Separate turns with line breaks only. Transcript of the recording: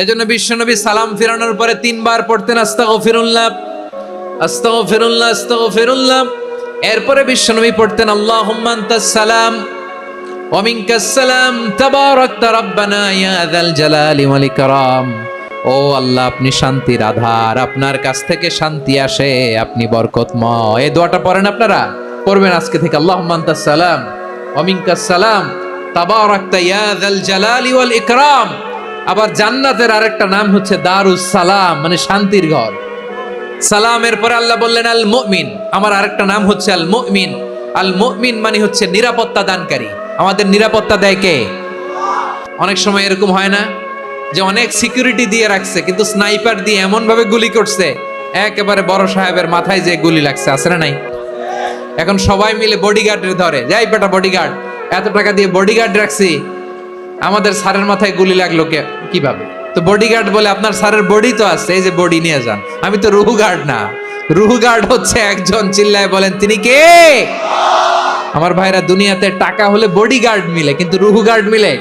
এজন্য বিশ্বনবী সালাম ফিরানোর পরে 3 বার পড়তেন আস্তাগফিরুল্লাহ আস্তাগফিরুল্লাহ আস্তাগফিরুল্লাহ। এরপরে বিশ্বনবী পড়তেন আল্লাহুম্মা আনতাস সালাম ওয়া মিনকাস সালাম তাবারাকতা রাব্বানা ইয়া যাল জালালি ওয়াল ইকরাম। ও আল্লাহ, আপনি শান্তির আধার, আপনার কাছ থেকে শান্তি আসে, আপনি বরকতময়। এই দোয়াটা পড়েন, আপনারা পড়বেন আজকে থেকে। আল্লাহুম্মা আনতাস সালাম ওয়া মিনকাস সালাম তাবারাকতা ইয়া যাল জালালি ওয়াল ইকরাম। আবার জান্নাতের আরেকটা নাম হচ্ছে দারুস সালাম, মানে শান্তির ঘর। সালামের পরে আল্লাহ বললেন আল মুমিন, আমার আরেকটা নাম হচ্ছে আল মুমিন। আল মুমিন মানে হচ্ছে নিরাপত্তা দানকারী। আমাদের নিরাপত্তা দেয় কে? অনেক সময় এরকম হয় না যে অনেক সিকিউরিটি দিয়ে রাখছে, কিন্তু স্নাইপার দিয়ে এমন ভাবে গুলি করছে একেবারে বড় সাহেবের মাথায় যে গুলি লাগছে, আছে না নাই? এখন সবাই মিলে বডিগার্ডের ধরে, যাই বেটা বডিগার্ড, এত টাকা দিয়ে বডিগার্ড রাখছি, আমাদের স্যারের মাথায় গুলি লাগলো কিভাবে? তো বডিগার্ড বলে, আপনার স্যারের বডি তো আছে, এই যে বডি নিয়ে যান। আমি তো রুহু গার্ড না। রুহু গার্ড হচ্ছে একজন, চিল্লায় বলেন তিনি কে? আমার ভাইরা, দুনিয়াতে টাকা হলে বডিগার্ড মিলে, কিন্তু রুহু গার্ড মিলে?